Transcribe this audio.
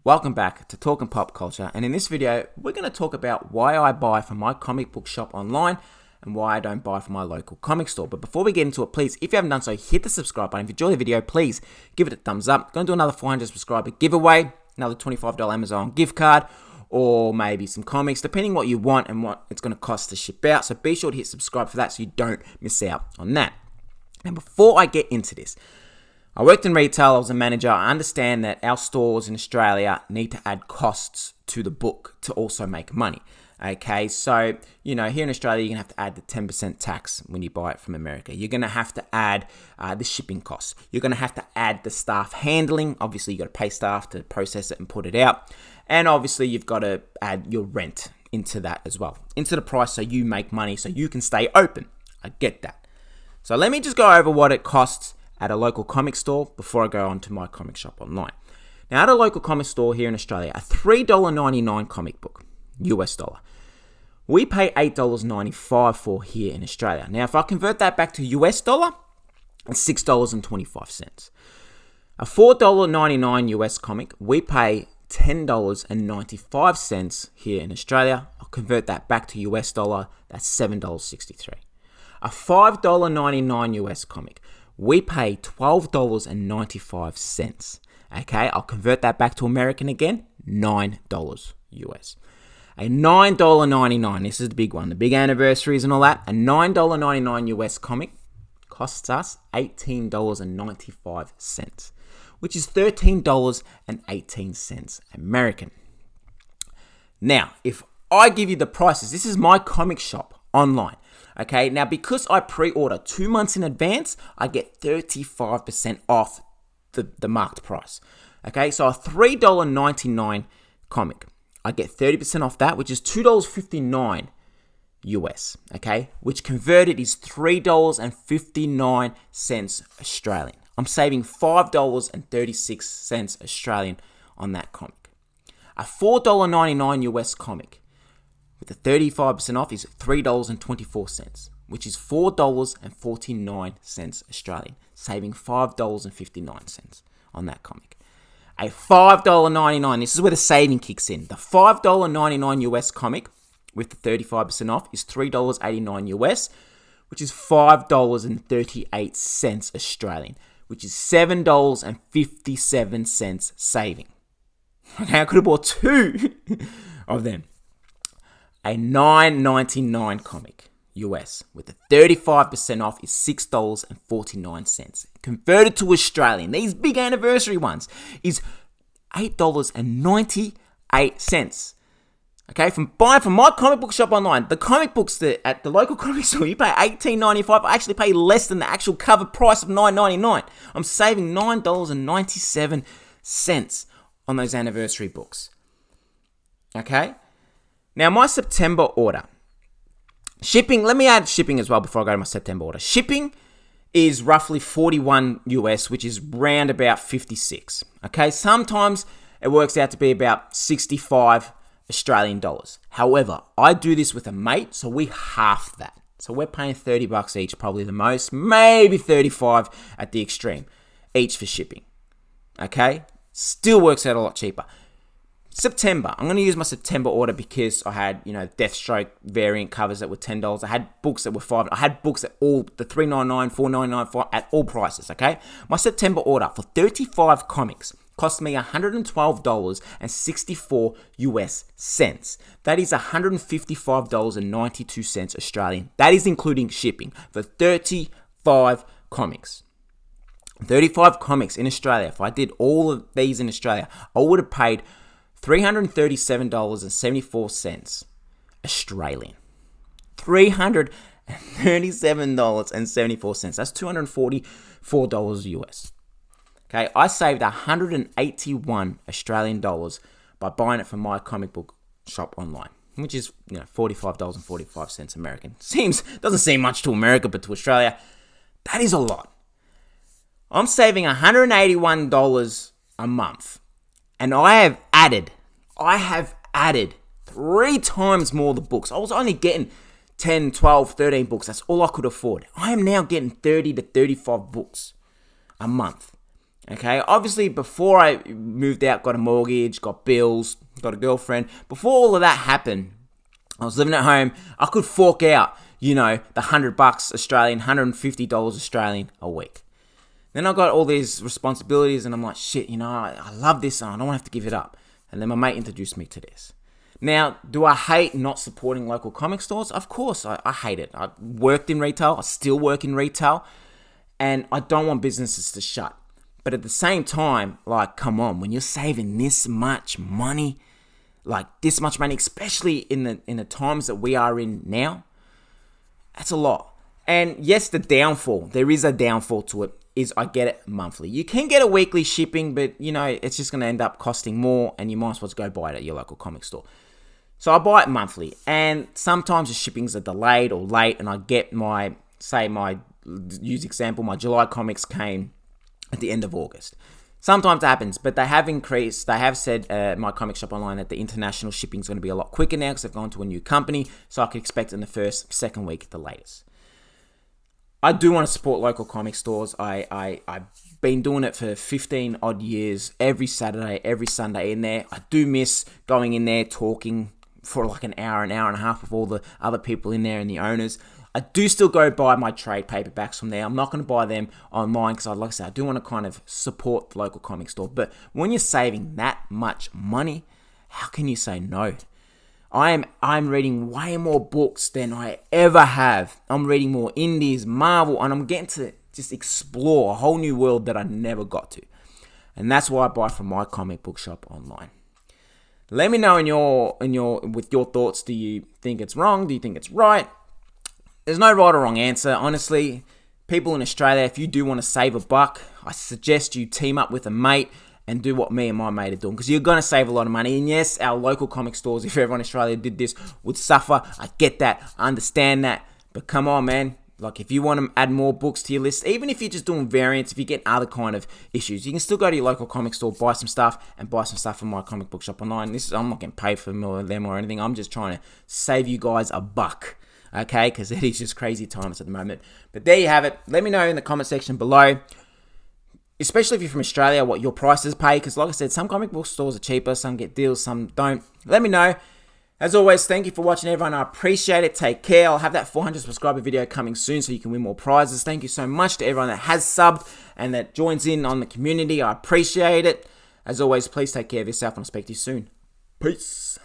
Welcome back to Talking Pop Culture, and in this video, we're going to talk about why I buy from my comic book shop online and why I don't buy from my local comic store. But before we get into it, please, if you haven't done so, hit the subscribe button. If you enjoy the video, please give it a thumbs up. Going to do another 400 subscriber giveaway, another $25 Amazon gift card, or maybe some comics, depending what you want and what it's going to cost to ship out. So be sure to hit subscribe for that so you don't miss out on that. And before I get into this, I worked in retail, I was a manager. I understand that our stores in Australia need to add costs to the book to also make money. Okay, so, here in Australia, you're going to have to add the 10% tax when you buy it from America. You're going to have to add the shipping costs. You're going to have to add the staff handling. Obviously, you've got to pay staff to process it and put it out. And obviously, you've got to add your rent into that as well, into the price so you make money, so you can stay open. I get that. So let me just go over what it costs at a local comic store before I go on to MyComicShop online. Now, at a local comic store here in Australia, a $3.99 comic book, US dollar, we pay $8.95 for here in Australia. Now, if I convert that back to US dollar, it's $6.25. A $4.99 US comic, we pay $10.95 here in Australia. I'll convert that back to US dollar, that's $7.63. A $5.99 US comic, we pay $12.95. Okay, I'll convert that back to American again, $9 US. A $9.99, this is the big one, the big anniversaries and all that. A $9.99 US comic costs us $18.95, which is $13.18 American. Now, if I give you the prices, this is my comic shop online. Okay, now because I pre-order 2 months in advance, I get 35% off the marked price. Okay, so a $3.99 comic, I get 30% off that, which is $2.59 US. Okay, which converted is $3.59 Australian. I'm saving $5.36 Australian on that comic. A $4.99 US comic with the 35% off is $3.24, which is $4.49 Australian, saving $5.59 on that comic. A $5.99, this is where the saving kicks in. The $5.99 US comic with the 35% off is $3.89 US, which is $5.38 Australian, which is $7.57 saving. Okay, I could have bought two of them. A $9.99 comic US with the 35% off is $6.49. Converted to Australian, these big anniversary ones, is $8.98. Okay, from buying from my comic book shop online, the comic books that at the local comic store, you pay $18.95. I actually pay less than the actual cover price of $9.99. I'm saving $9.97 on those anniversary books. Okay? Now, my September order. Shipping, let me add shipping as well before I go to my September order. Shipping is roughly 41 US, which is round about 56. Okay, sometimes it works out to be about 65 Australian dollars. However, I do this with a mate, so we half that. So we're paying $30 each, probably the most, maybe 35 at the extreme, each for shipping. Okay, still works out a lot cheaper. September, I'm going to use my September order because I had, Deathstroke variant covers that were $10. I had books that were $5. I had books at all, the $3.99, $4.99, at all prices, okay? My September order for 35 comics cost me $112.64 US cents. That is $155.92 Australian. That is including shipping for 35 comics. 35 comics in Australia. If I did all of these in Australia, I would have paid $337.74 Australian. $337.74. That's $244 US. Okay, I saved 181 Australian dollars by buying it from my comic book shop online, which is $45.45 American. Doesn't seem much to America, but to Australia, that is a lot. I'm saving $181 a month. And I have added 3 times more the books. I was only getting 10, 12, 13 books. That's all I could afford. I am now getting 30 to 35 books a month. Okay, obviously before I moved out, got a mortgage, got bills, got a girlfriend, before all of that happened, I was living at home, I could fork out, the $100 Australian, $150 Australian a week. Then I got all these responsibilities and I'm like, shit, I love this and I don't want to have to give it up. And then my mate introduced me to this. Now, do I hate not supporting local comic stores? Of course, I hate it. I worked in retail, I still work in retail, and I don't want businesses to shut. But at the same time, come on, when you're saving this much money, especially in the times that we are in now, that's a lot. And yes, there is a downfall to it, is I get it monthly. You can get a weekly shipping, but it's just going to end up costing more, and you might as well go buy it at your local comic store. So I buy it monthly, and sometimes the shippings are delayed or late, and I get my July comics came at the end of August. Sometimes it happens, but they have increased. They have said MyComicShop online that the international shipping is going to be a lot quicker now because they've gone to a new company, so I could expect it in the second week at the latest. I do want to support local comic stores. I've been doing it for 15 odd years, every Saturday, every Sunday in there. I do miss going in there, talking for an hour and a half with all the other people in there and the owners. I do still go buy my trade paperbacks from there. I'm not going to buy them online because, like I said, I do want to kind of support the local comic store. But when you're saving that much money, how can you say no? I'm reading way more books than I ever have. I'm reading more indies, Marvel, and I'm getting to just explore a whole new world that I never got to. And that's why I buy from My Comic Book Shop online. Let me know with your thoughts. Do you think it's wrong? Do you think it's right? There's no right or wrong answer. Honestly, people in Australia, if you do want to save a buck, I suggest you team up with a mate and do what me and my mate are doing, because you're going to save a lot of money. And yes, our local comic stores, if everyone in Australia did this, would suffer. I get that. I understand that. But come on, man. If you want to add more books to your list, even if you're just doing variants, if you get other kind of issues, you can still go to your local comic store, buy some stuff, and buy some stuff from My Comic Book Shop online. I'm not getting paid for them or anything. I'm just trying to save you guys a buck. Okay, because it is just crazy times at the moment. But there you have it. Let me know in the comment section below, especially if you're from Australia, what your prices pay. Because like I said, some comic book stores are cheaper, some get deals, some don't. Let me know. As always, thank you for watching, everyone. I appreciate it. Take care. I'll have that 400 subscriber video coming soon so you can win more prizes. Thank you so much to everyone that has subbed and that joins in on the community. I appreciate it. As always, please take care of yourself, and I'll speak to you soon. Peace.